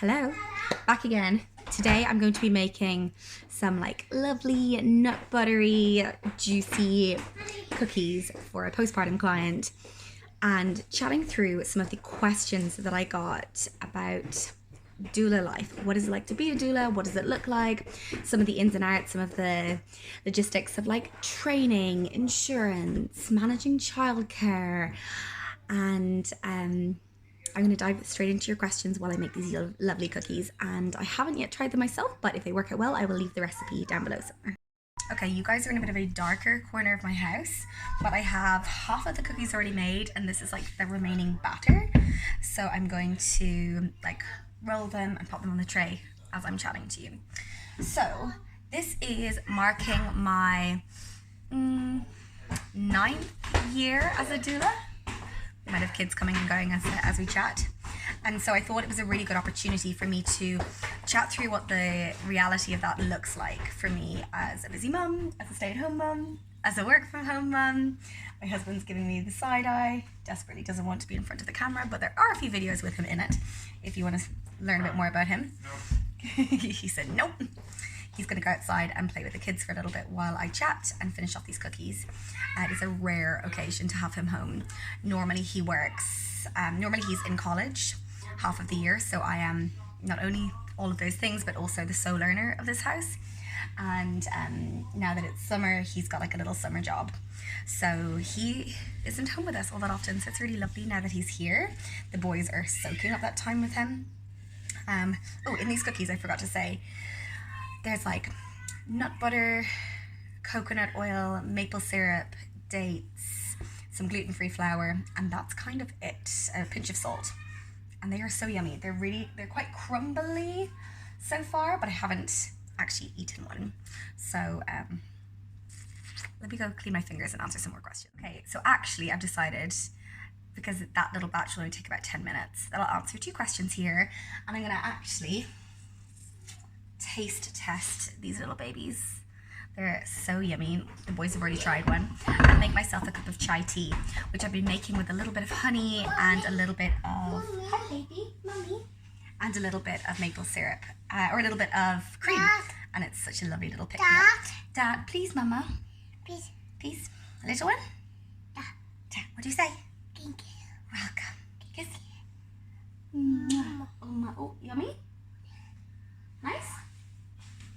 Hello, back again. Today I'm going to be making some like lovely nut buttery juicy cookies for a postpartum client and chatting through some of the questions that I got about doula life. What is it like to be a doula? What does it look like? Some of the ins and outs, some of the logistics of like training, insurance, managing childcare, and I'm going to dive straight into your questions while I make these lovely cookies. And I haven't yet tried them myself, but if they work out well, I will leave the recipe down below somewhere. Okay, you guys are in a bit of a darker corner of my house, but I have half of the cookies already made, and this is like the remaining batter. So I'm going to like roll them and pop them on the tray as I'm chatting to you. So this is marking my 9th year as a doula. We might have kids coming and going as we chat. And so I thought it was a really good opportunity for me to chat through what the reality of that looks like for me as a busy mum, as a stay-at-home mum, as a work-from-home mum. My husband's giving me the side eye, desperately doesn't want to be in front of the camera, but there are a few videos with him in it if you want to learn a bit more about him. No. He said nope. He's going to go outside and play with the kids for a little bit while I chat and finish off these cookies. It is a rare occasion to have him home. Normally he works, normally he's in college half of the year, so I am not only all of those things, but also the sole earner of this house. And now that it's summer, he's got like a little summer job. So he isn't home with us all that often, so it's really lovely now that he's here. The boys are soaking up that time with him. Oh, in these cookies, I forgot to say, there's like nut butter, coconut oil, maple syrup, dates, some gluten-free flour, and that's kind of it. A pinch of salt. And they are so yummy. They're quite crumbly so far, but I haven't actually eaten one. So let me go clean my fingers and answer some more questions. Okay, so actually I've decided, because that little batch will only take about 10 minutes, that I'll answer 2 questions here, and I'm gonna actually taste test these little babies. They're so yummy. The boys have already tried one. And make myself a cup of chai tea, which I've been making with a little bit of honey and a little bit of hi baby, mommy, and a little bit of maple syrup, or a little bit of cream. Dad. And it's such a lovely little pick me up. Dad, please, mama. Please. A little one. Dad, what do you say? Thank you. Welcome. Kiss. Oh, yummy. Nice.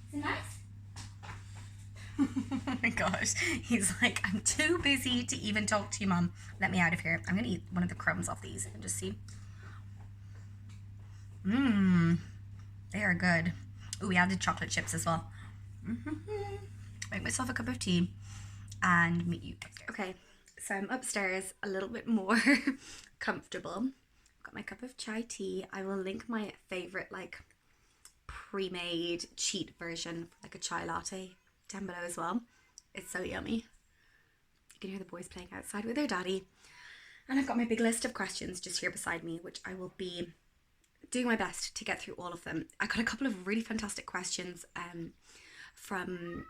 Is it nice? Oh my gosh, he's like, I'm too busy to even talk to you, Mum. Let me out of here. I'm gonna eat one of the crumbs off these and just see. They are good. Oh, we added chocolate chips as well. Make myself a cup of tea and meet you upstairs. Okay, so I'm upstairs a little bit more comfortable. Got my cup of chai tea. I will link my favorite like pre-made cheat version, like a chai latte, down below as well. It's so yummy. You can hear the boys playing outside with their daddy. And I've got my big list of questions just here beside me, which I will be doing my best to get through all of them. I got a couple of really fantastic questions from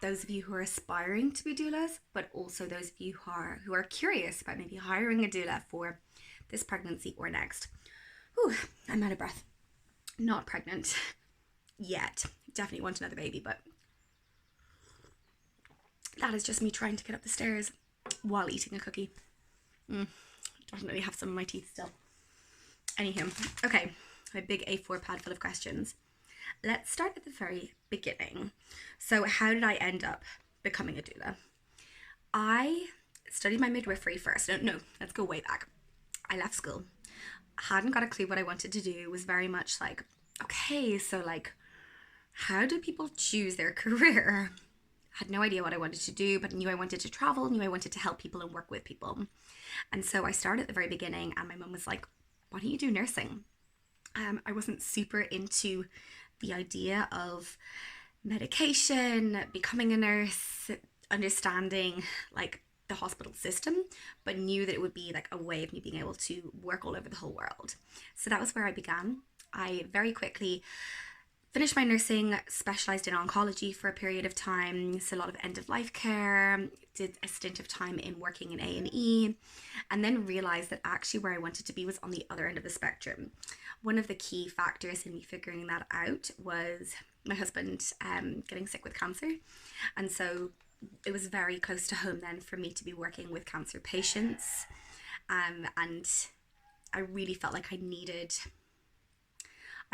those of you who are aspiring to be doulas, but also those of you who are curious about maybe hiring a doula for this pregnancy or next. Whew, I'm out of breath. Not pregnant yet. Definitely want another baby, but that is just me trying to get up the stairs while eating a cookie. Definitely have some of my teeth still. Anywho, okay, my big A4 pad full of questions. Let's start at the very beginning. So how did I end up becoming a doula? I studied my midwifery first. No, let's go way back. I left school. Hadn't got a clue what I wanted to do. Was very much like, okay, so like, how do people choose their career? Had no idea what I wanted to do, but knew I wanted to travel, knew I wanted to help people and work with people. And so I started at the very beginning, and my mum was like, why don't you do nursing? I wasn't super into the idea of medication, becoming a nurse, understanding like the hospital system, but knew that it would be like a way of me being able to work all over the whole world. So that was where I began. I very quickly Finished my nursing, specialised in oncology for a period of time, so a lot of end-of-life care, did a stint of time in working in A&E, and then realised that actually where I wanted to be was on the other end of the spectrum. One of the key factors in me figuring that out was my husband getting sick with cancer, and so it was very close to home then for me to be working with cancer patients, and I really felt like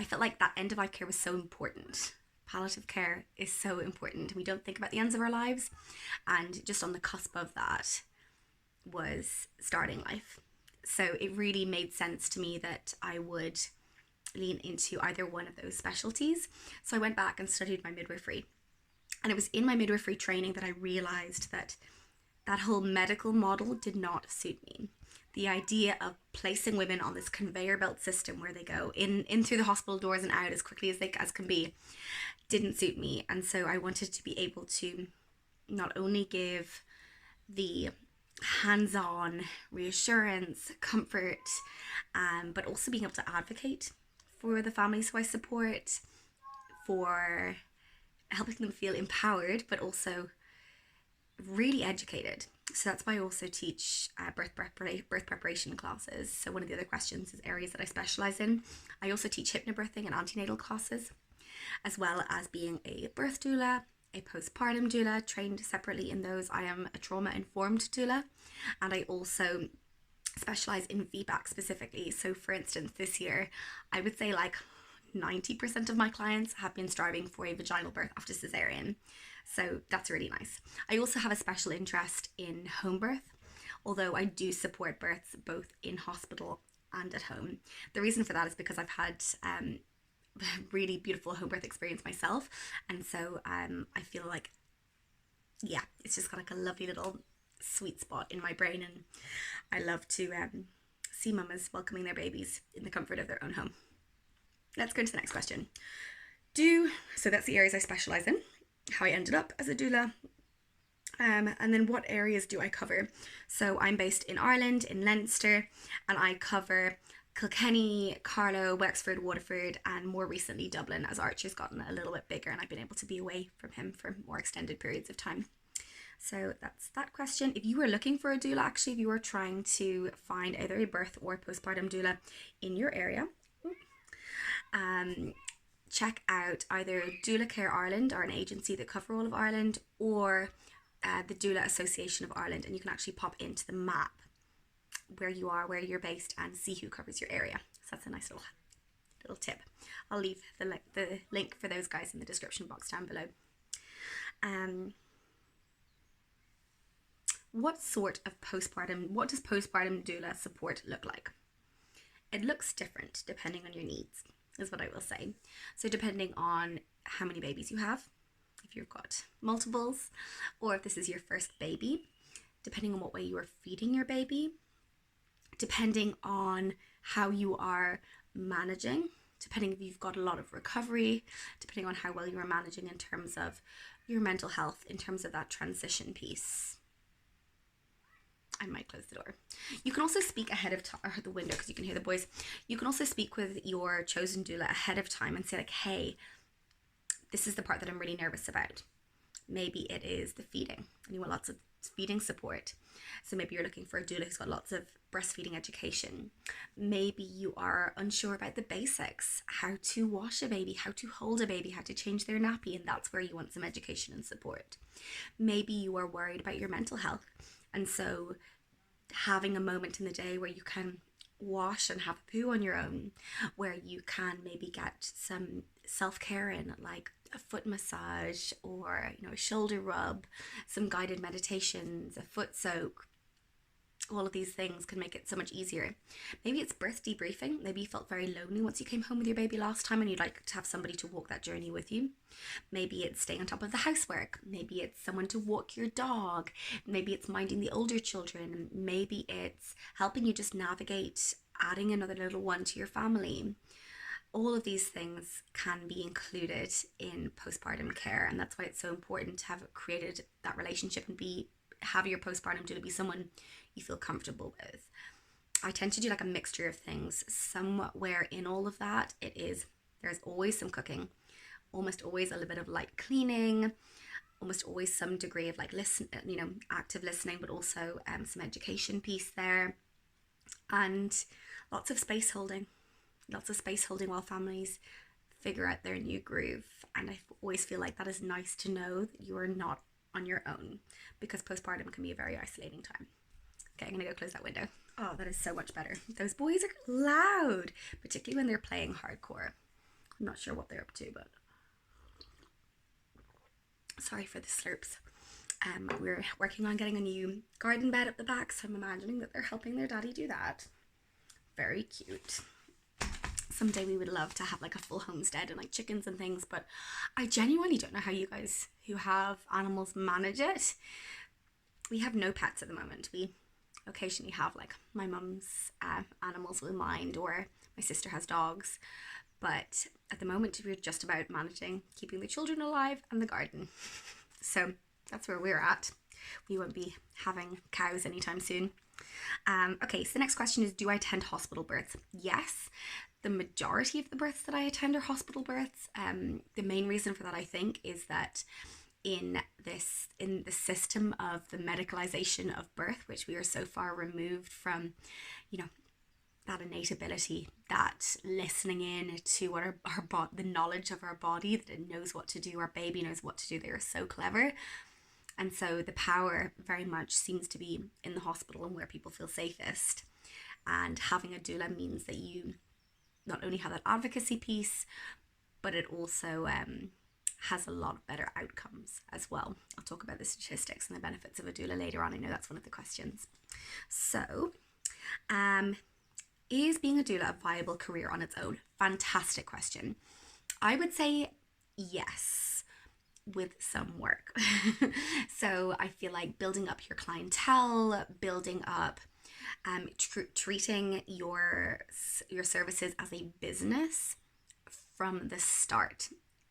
I felt like that end of life care was so important. Palliative care is so important. We don't think about the ends of our lives, and just on the cusp of that was starting life. So it really made sense to me that I would lean into either one of those specialties. So I went back and studied my midwifery. And it was in my midwifery training that I realized that that whole medical model did not suit me. The idea of placing women on this conveyor belt system where they go in through the hospital doors and out as quickly as can be didn't suit me. And so I wanted to be able to not only give the hands-on reassurance, comfort, but also being able to advocate for the families who I support, for helping them feel empowered, but also really educated. So that's why I also teach birth preparation classes. So one of the other questions is areas that I specialise in. I also teach hypnobirthing and antenatal classes, as well as being a birth doula, a postpartum doula, trained separately in those. I am a trauma-informed doula, and I also specialise in VBAC specifically. So for instance, this year, I would say like 90% of my clients have been striving for a vaginal birth after cesarean. So that's really nice. I also have a special interest in home birth, although I do support births both in hospital and at home. The reason for that is because I've had really beautiful home birth experience myself, and so I feel like, yeah, it's just got like a lovely little sweet spot in my brain, and I love to see mamas welcoming their babies in the comfort of their own home. Let's go into the next question. So that's the areas I specialise in, how I ended up as a doula, and then what areas do I cover. So I'm based in Ireland, in Leinster, and I cover Kilkenny, Carlow, Wexford, Waterford, and more recently Dublin, as Archer's gotten a little bit bigger and I've been able to be away from him for more extended periods of time. So that's that question. If you were looking for a doula, actually, if you were trying to find either a birth or postpartum doula in your area, check out either Doula Care Ireland, or an agency that cover all of Ireland, or the Doula Association of Ireland, and you can actually pop into the map where you are, where you're based, and see who covers your area. So that's a nice little tip. I'll leave the link for those guys in the description box down below. What does postpartum doula support look like? It looks different depending on your needs, is what I will say. So depending on how many babies you have, if you've got multiples, or if this is your first baby, depending on what way you are feeding your baby, depending on how you are managing, depending if you've got a lot of recovery, depending on how well you are managing in terms of your mental health, in terms of that transition piece. I might close the door. You can also speak ahead of time, or the window, because you can hear the boys. You can also speak with your chosen doula ahead of time and say like, hey, this is the part that I'm really nervous about. Maybe it is the feeding, and you want lots of feeding support. So maybe you're looking for a doula who's got lots of breastfeeding education. Maybe you are unsure about the basics, how to wash a baby, how to hold a baby, how to change their nappy, and that's where you want some education and support. Maybe you are worried about your mental health, and so having a moment in the day where you can wash and have a poo on your own, where you can maybe get some self-care in, like a foot massage, or a shoulder rub, some guided meditations, a foot soak. All of these things can make it so much easier. Maybe it's birth debriefing. Maybe you felt very lonely once you came home with your baby last time and you'd like to have somebody to walk that journey with you. Maybe it's staying on top of the housework. Maybe it's someone to walk your dog. Maybe it's minding the older children. Maybe it's helping you just navigate adding another little one to your family. All of these things can be included in postpartum care, and that's why it's so important to have created that relationship and have your postpartum doula be someone you feel comfortable with. I tend to do like a mixture of things. Somewhere in all of that, there's always some cooking. almost always a little bit of light cleaning, almost always some degree of like active listening, but also some education piece there, and lots of space holding while families figure out their new groove. And I always feel like that is nice to know that you are not on your own, because postpartum can be a very isolating time. Okay, I'm gonna go close that window. Oh, that is so much better. Those boys are loud, particularly when they're playing hardcore. I'm not sure what they're up to, but sorry for the slurps. We're working on getting a new garden bed up the back, so I'm imagining that they're helping their daddy do that. Very cute. Someday we would love to have like a full homestead and like chickens and things, but I genuinely don't know how you guys who have animals manage it. We have no pets at the moment. We occasionally have like my mum's animals with mine, or my sister has dogs, but at the moment we're just about managing keeping the children alive and the garden. So that's where we're at. We won't be having cows anytime soon. Okay, so the next question is, do I attend hospital births? Yes, the majority of the births that I attend are hospital births. The main reason for that, I think, is that in the system of the medicalization of birth, which we are so far removed from, that innate ability, that listening in to what the knowledge of our body, that it knows what to do, our baby knows what to do. They are so clever. And so the power very much seems to be in the hospital and where people feel safest. And having a doula means that you not only have that advocacy piece, but it also has a lot of better outcomes as well. I'll talk about the statistics and the benefits of a doula later on. I know that's one of the questions. So, is being a doula a viable career on its own? Fantastic question. I would say yes, with some work. So I feel like building up your clientele, building up, treating your services as a business from the start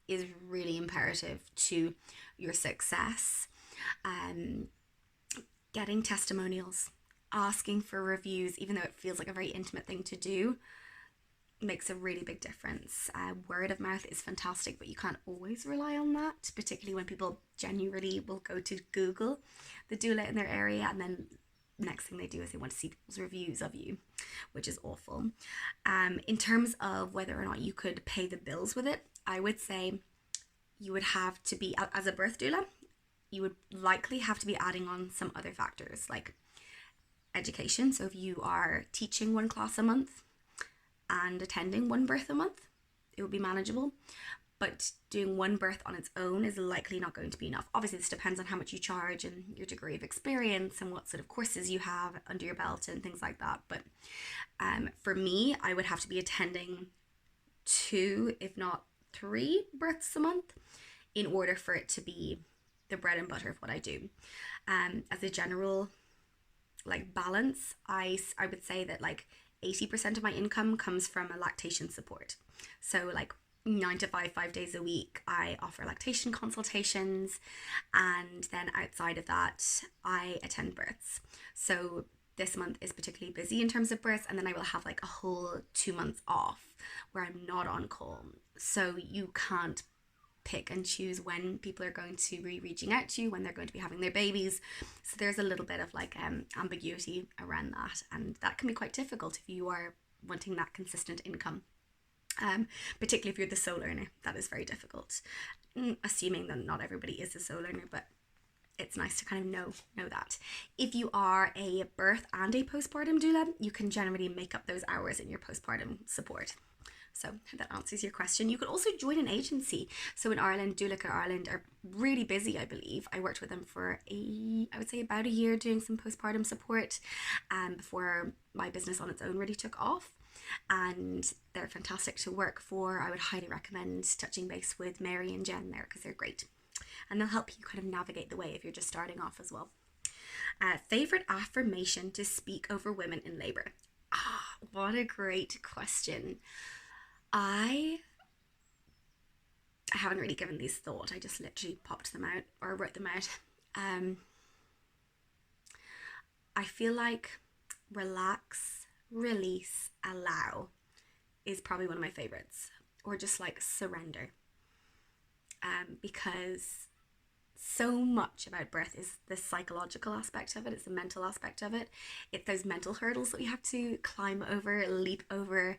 is really imperative to your success. Getting testimonials, asking for reviews, even though it feels like a very intimate thing to do, makes a really big difference. Word of mouth is fantastic, but you can't always rely on that, particularly when people genuinely will go to Google the doula in their area, and then next thing they do is they want to see people's reviews of you, which is awful. In terms of whether or not you could pay the bills with it, I would say you would have to be, as a birth doula, you would likely have to be adding on some other factors like education. So if you are teaching one class a month and attending one birth a month, it would be manageable. But doing one birth on its own is likely not going to be enough. Obviously, this depends on how much you charge and your degree of experience and what sort of courses you have under your belt and things like that. But for me, I would have to be attending 2, if not 3 births a month in order for it to be the bread and butter of what I do. As a general balance, I would say that 80% of my income comes from a lactation support. So 9 to 5, 5 days a week, I offer lactation consultations, and then outside of that, I attend births. So this month is particularly busy in terms of births, and then I will have a whole 2 months off where I'm not on call. So you can't pick and choose when people are going to be reaching out to you, when they're going to be having their babies. So there's a little bit of ambiguity around that, and that can be quite difficult if you are wanting that consistent income. Particularly if you're the sole earner, that is very difficult. Assuming that not everybody is a sole earner, but it's nice to kind of know that. If you are a birth and a postpartum doula, you can generally make up those hours in your postpartum support. So that answers your question. You could also join an agency. So in Ireland, Doula Ireland are really busy, I believe. I worked with them for I would say about a year doing some postpartum support before my business on its own really took off. And they're fantastic to work for. I would highly recommend touching base with Mary and Jen there, because they're great. And they'll help you kind of navigate the way if you're just starting off as well. Favorite affirmation to speak over women in labor? What a great question. I haven't really given these thought. I just literally popped them out or wrote them out. I feel like relax, release, allow is probably one of my favorites. Or just surrender. because so much about birth is the psychological aspect of it, it's the mental aspect of it, it's those mental hurdles that we have to climb over, leap over,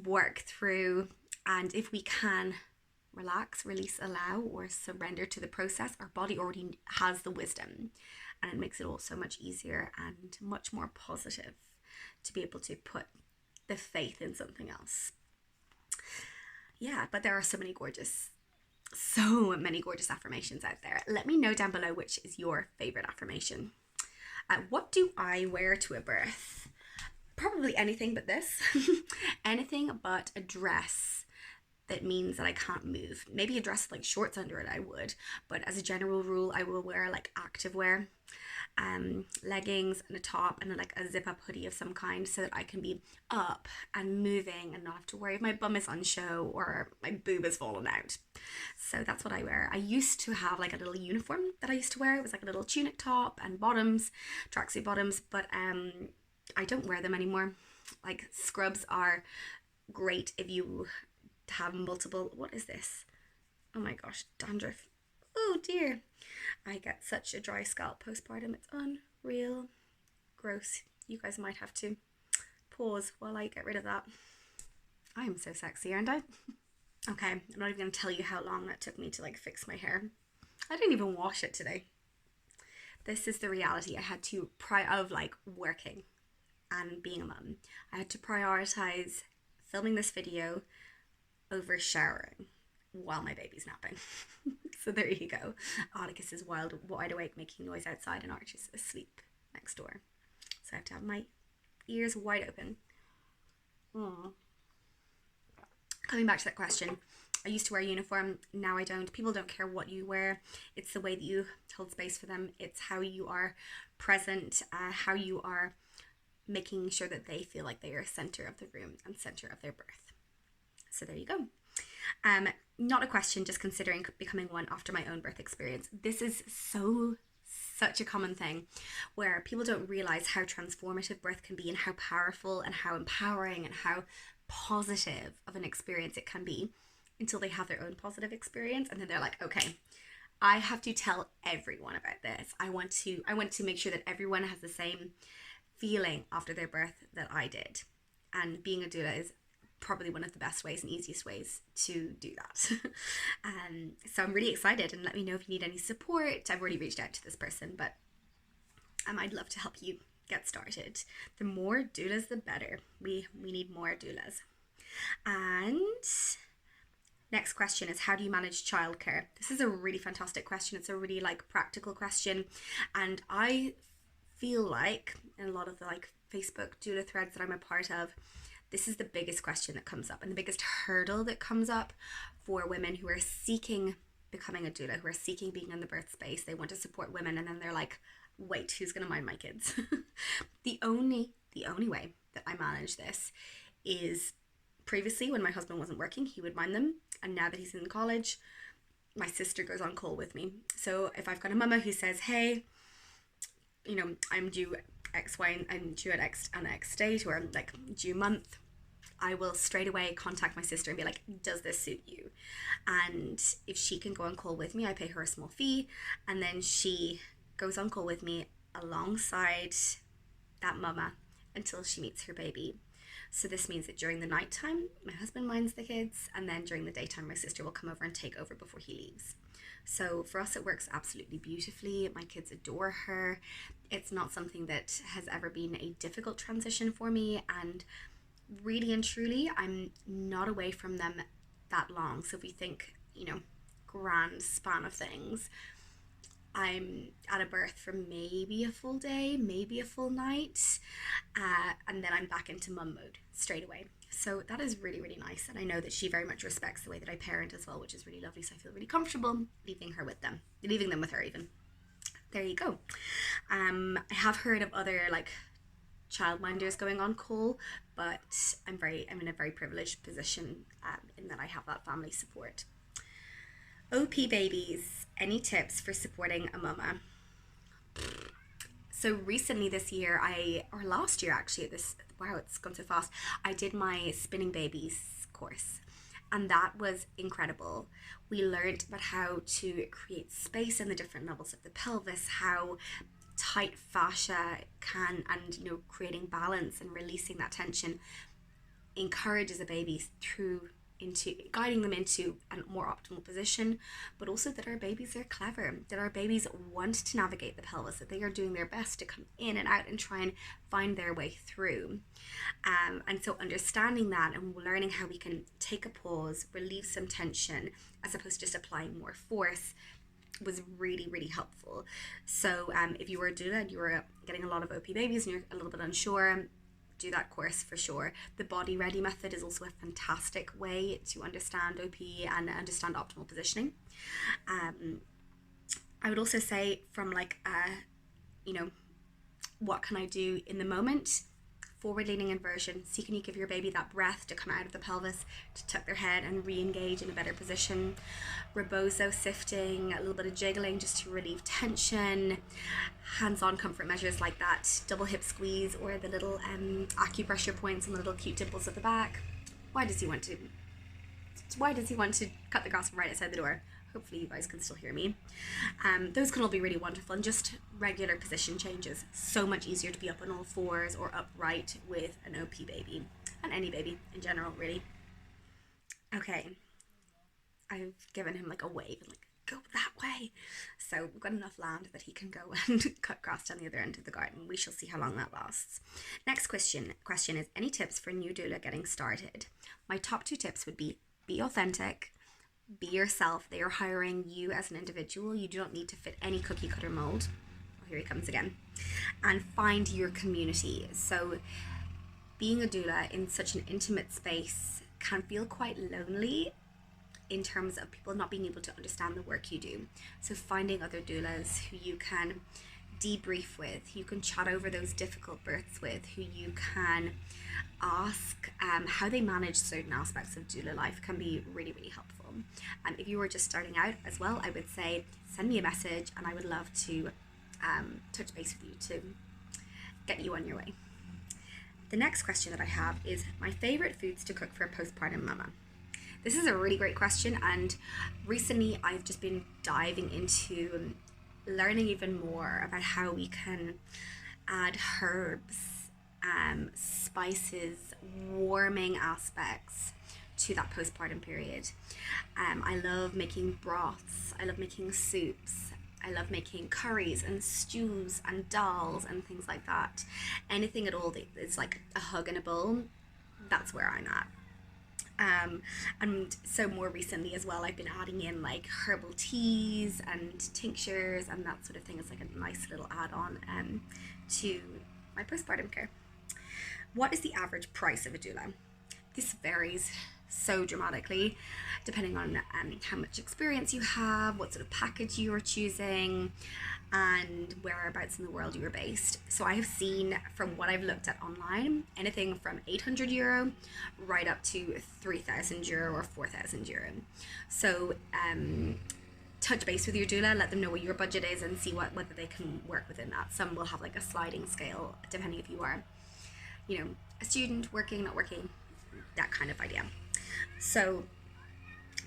work through. And if we can relax, release, allow, or surrender to the process, our body already has the wisdom, and it makes it all so much easier and much more positive to be able to put the faith in something else. Yeah, but there are so many gorgeous affirmations out there. Let me know down below which is your favorite affirmation. What do I wear to a birth? Probably anything but this. Anything but a dress that means that I can't move. Maybe a dress with like shorts under it, I would, but as a general rule, I will wear like activewear, leggings and a top and like a zip up hoodie of some kind, so that I can be up and moving and not have to worry if my bum is on show or my boob is fallen out. So that's what I wear. I used to have like a little uniform that I used to wear. It was like a little tunic top and bottoms, tracksuit bottoms, but I don't wear them anymore. Like scrubs are great if you have multiple, what is this? Oh my gosh, dandruff. Oh dear. I get such a dry scalp postpartum. It's unreal. Gross. You guys might have to pause while I get rid of that. I am so sexy, aren't I? Okay, I'm not even going to tell you how long that took me to like fix my hair. I didn't even wash it today. This is the reality. I had to of like working and being a mum. I had to prioritize filming this video over showering while my baby's napping. So there you go. Atticus is wide awake, making noise outside, and Arch is asleep next door. So I have to have my ears wide open. Aww. Coming back to that question, I used to wear a uniform, now I don't. People don't care what you wear. It's the way that you hold space for them. It's how you are present, how you are making sure that they feel like they are center of the room and center of their birth. So there you go. Not a question, just considering becoming one after my own birth experience. This is such a common thing where people don't realize how transformative birth can be, and how powerful and how empowering and how positive of an experience it can be, until they have their own positive experience, and then they're like, okay, I have to tell everyone about this. I want to make sure that everyone has the same feeling after their birth that I did. And being a doula is probably one of the best ways and easiest ways to do that. So I'm really excited, and let me know if you need any support. I've already reached out to this person, but I'd love to help you get started. The more doulas, the better. We need more doulas. And next question is, how do you manage childcare? This is a really fantastic question. It's a really like practical question, and I feel like in a lot of the like Facebook doula threads that I'm a part of, this is the biggest question that comes up, and the biggest hurdle that comes up for women who are seeking becoming a doula, who are seeking being in the birth space. They want to support women, and then they're like, wait, who's going to mind my kids? The only way that I manage this is, previously when my husband wasn't working, he would mind them, and now that he's in college, my sister goes on call with me. So if I've got a mama who says, hey, you know, I'm due X, Y, and due at X and X date, or like due month, I will straight away contact my sister and be like, does this suit you? And if she can go on call with me, I pay her a small fee, and then she goes on call with me alongside that mama until she meets her baby. So this means that during the nighttime, my husband minds the kids, and then during the daytime, my sister will come over and take over before he leaves. So for us, it works absolutely beautifully. My kids adore her. It's not something that has ever been a difficult transition for me, and really and truly, I'm not away from them that long. So if we think, you know, grand span of things, I'm at a birth for maybe a full day, maybe a full night, and then I'm back into mum mode straight away. So that is really, really nice. And I know that she very much respects the way that I parent as well, which is really lovely. So I feel really comfortable leaving them with her even. There you go. I have heard of other like childminders going on call, but I'm in a very privileged position in that I have that family support. OP babies, any tips for supporting a mama? So recently this year, or last year actually, wow, it's gone so fast, I did my spinning babies course. And that was incredible. We learned about how to create space in the different levels of the pelvis, how tight fascia can, and creating balance and releasing that tension encourages a baby through into guiding them into a more optimal position, but also that our babies are clever, that our babies want to navigate the pelvis, that they are doing their best to come in and out and try and find their way through. And so understanding that and learning how we can take a pause, relieve some tension, as opposed to just applying more force, was really, really helpful. So if you were a doula and you were getting a lot of OP babies and you're a little bit unsure, do that course for sure. The Body Ready method is also a fantastic way to understand OP and understand optimal positioning. I would also say from like what can I do in the moment? Forward leaning inversion. So can you give your baby that breath to come out of the pelvis, to tuck their head and re-engage in a better position. Rebozo sifting, a little bit of jiggling just to relieve tension. Hands-on comfort measures like that double hip squeeze or the little acupressure points and the little cute dimples at the back. Why does he want to cut the grass right outside the door? Hopefully you guys can still hear me. Those can all be really wonderful, and just regular position changes. So much easier to be up on all fours or upright with an OP baby, and any baby in general, really. Okay, I've given him like a wave and like, go that way. So we've got enough land that he can go and cut grass down the other end of the garden. We shall see how long that lasts. Next question is, any tips for new doula getting started? My top 2 tips would be authentic, be yourself. They are hiring you as an individual. You do not need to fit any cookie cutter mold. Oh, here he comes again. And find your community. So being a doula in such an intimate space can feel quite lonely in terms of people not being able to understand the work you do. So finding other doulas who you can debrief with, who you can chat over those difficult births with, who you can ask how they manage certain aspects of doula life, can be really, really helpful. If you were just starting out as well, I would say send me a message and I would love to touch base with you to get you on your way. The next question that I have is my favorite foods to cook for a postpartum mama. This is a really great question, and recently I've just been diving into learning even more about how we can add herbs, spices, warming aspects to that postpartum period. I love making broths, I love making soups, I love making curries and stews and dals and things like that. Anything at all that is like a hug in a bowl, that's where I'm at. And so more recently as well, I've been adding in like herbal teas and tinctures and that sort of thing. It's like a nice little add-on to my postpartum care. What is the average price of a doula? This varies so dramatically depending on how much experience you have, what sort of package you are choosing, and whereabouts in the world you are based. So I have seen, from what I've looked at online, anything from €800 right up to €3,000 or €4,000. So touch base with your doula, let them know what your budget is and see whether they can work within that. Some will have like a sliding scale depending if you are, a student, working, not working, that kind of idea. So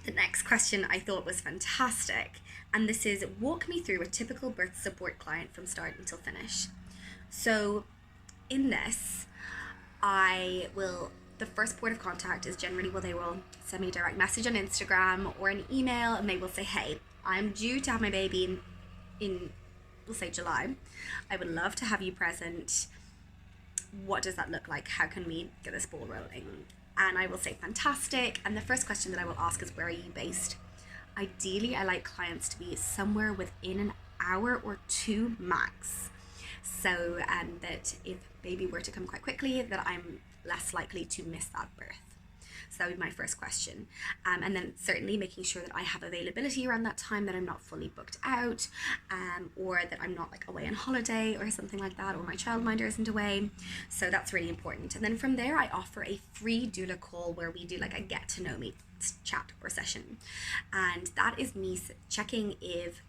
the next question I thought was fantastic, and this is, walk me through a typical birth support client from start until finish. So in this, the first port of contact is generally, they will send me a direct message on Instagram or an email, and they will say, hey, I'm due to have my baby in we'll say July. I would love to have you present. What does that look like? How can we get this ball rolling? And I will say fantastic. And the first question that I will ask is, where are you based? Ideally, I like clients to be somewhere within an hour or 2 max. So that if baby were to come quite quickly, that I'm less likely to miss that birth. So that would be my first question. And then certainly making sure that I have availability around that time, that I'm not fully booked out, or that I'm not like away on holiday or something like that, or my childminder isn't away. So that's really important. And then from there, I offer a free doula call where we do like a get to know me chat or session. And that is me checking if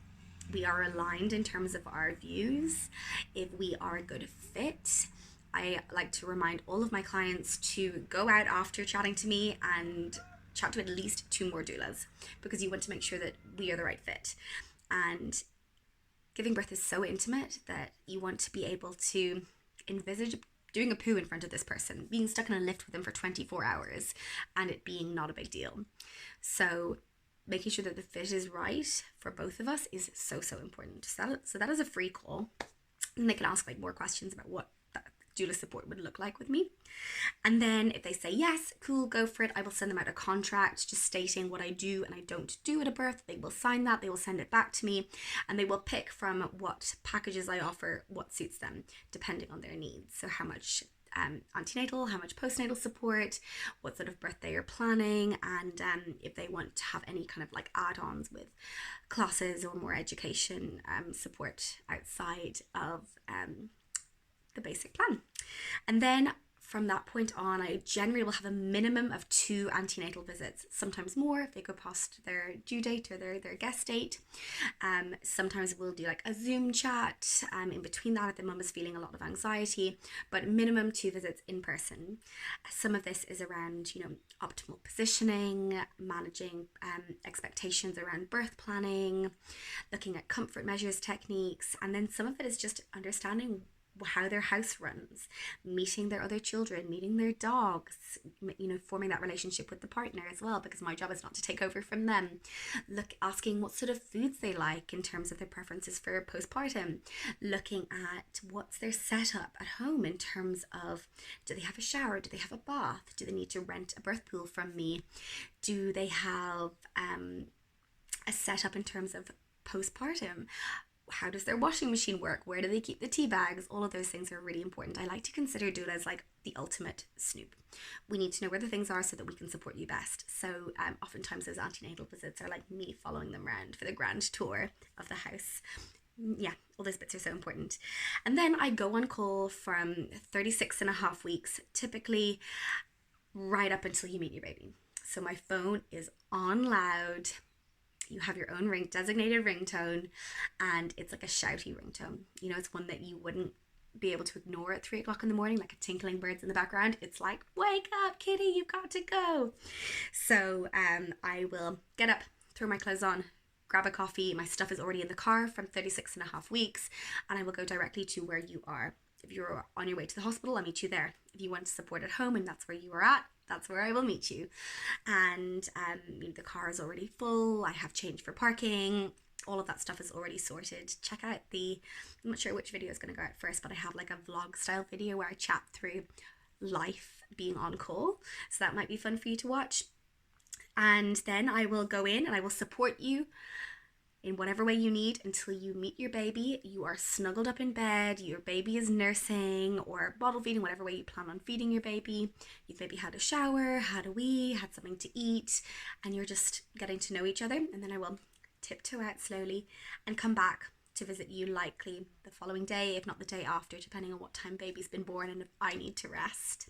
we are aligned in terms of our views, if we are a good fit. I like to remind all of my clients to go out after chatting to me and chat to at least 2 more doulas, because you want to make sure that we are the right fit. And giving birth is so intimate that you want to be able to envisage doing a poo in front of this person, being stuck in a lift with them for 24 hours, and it being not a big deal. So making sure that the fit is right for both of us is so important. So that is a free call, and they can ask like more questions about what that doula support would look like with me. And then if they say yes, cool, go for it, I will send them out a contract just stating what I do and I don't do at a birth. They will sign that, they will send it back to me, and they will pick from what packages I offer what suits them depending on their needs. So how much antenatal, how much postnatal support, what sort of birth they are planning, and if they want to have any kind of like add-ons with classes or more education support outside of the basic plan. And then from that point on, I generally will have a minimum of 2 antenatal visits, sometimes more if they go past their due date or their guest date. Sometimes we'll do like a Zoom chat in between that if the mum is feeling a lot of anxiety, but minimum 2 visits in person. Some of this is around, optimal positioning, managing expectations around birth planning, looking at comfort measures techniques, and then some of it is just understanding how their house runs, meeting their other children, meeting their dogs, forming that relationship with the partner as well, because my job is not to take over from them. Asking what sort of foods they like in terms of their preferences for postpartum, looking at what's their setup at home in terms of, do they have a shower, do they have a bath, do they need to rent a birth pool from me, do they have a setup in terms of postpartum, how does their washing machine work, where do they keep the tea bags. All of those things are really important. I like to consider doula as like the ultimate snoop. We need to know where the things are so that we can support you best. So oftentimes those antenatal visits are like me following them around for the grand tour of the house. Yeah, all those bits are so important. And then I go on call from 36.5 weeks, typically right up until you meet your baby. So my phone is on loud. You have your own designated ringtone, and it's like a shouty ringtone. It's one that you wouldn't be able to ignore at 3 o'clock in the morning, like a tinkling birds in the background. It's like, wake up, kitty, you've got to go. So I will get up, throw my clothes on, grab a coffee. My stuff is already in the car from 36.5 weeks, and I will go directly to where you are. If you're on your way to the hospital, I'll meet you there. If you want support at home and that's where you are at, that's where I will meet you. And the car is already full. I have change for parking. All of that stuff is already sorted. Check out I'm not sure which video is going to go out first, but I have like a vlog style video where I chat through life being on call. So that might be fun for you to watch. And then I will go in and I will support you in whatever way you need until you meet your baby. You are snuggled up in bed, your baby is nursing or bottle feeding, whatever way you plan on feeding your baby. You've maybe had a shower, had a wee, had something to eat, and you're just getting to know each other. And then I will tiptoe out slowly and come back to visit you, likely the following day, if not the day after, depending on what time baby's been born and if I need to rest.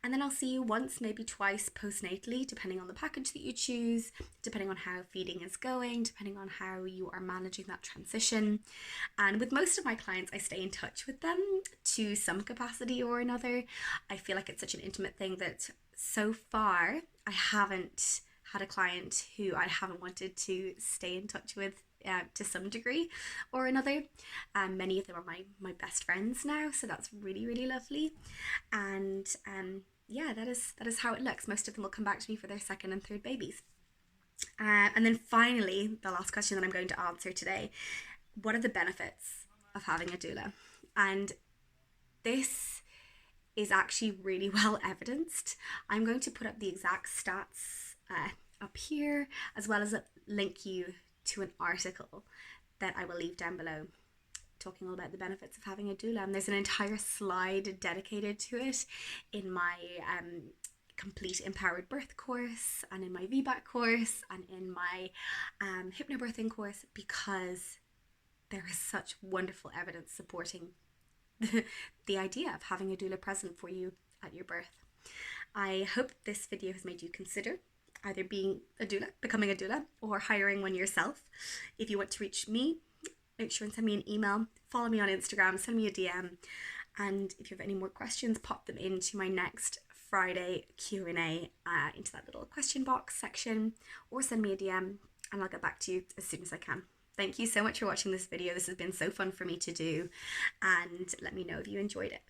And then I'll see you once, maybe twice postnatally, depending on the package that you choose, depending on how feeding is going, depending on how you are managing that transition. And with most of my clients, I stay in touch with them to some capacity or another. I feel like it's such an intimate thing that so far I haven't had a client who I haven't wanted to stay in touch with to some degree or another. Many of them are my best friends now, so that's really lovely. And yeah, that is how it looks. Most of them will come back to me for their second and third babies. And then finally, the last question that I'm going to answer today: what are the benefits of having a doula? And this is actually really well evidenced. I'm going to put up the exact stats up here, as well as link you to an article that I will leave down below talking all about the benefits of having a doula. And there's an entire slide dedicated to it in my complete empowered birth course, and in my VBAC course, and in my hypnobirthing course, because there is such wonderful evidence supporting the idea of having a doula present for you at your birth. I hope this video has made you consider either being a doula, becoming a doula, or hiring one yourself. If you want to reach me, make sure and send me an email, follow me on Instagram, send me a DM, and if you have any more questions, pop them into my next Friday Q&A into that little question box section, or send me a DM and I'll get back to you as soon as I can. Thank you so much for watching this video. This has been so fun for me to do, and let me know if you enjoyed it.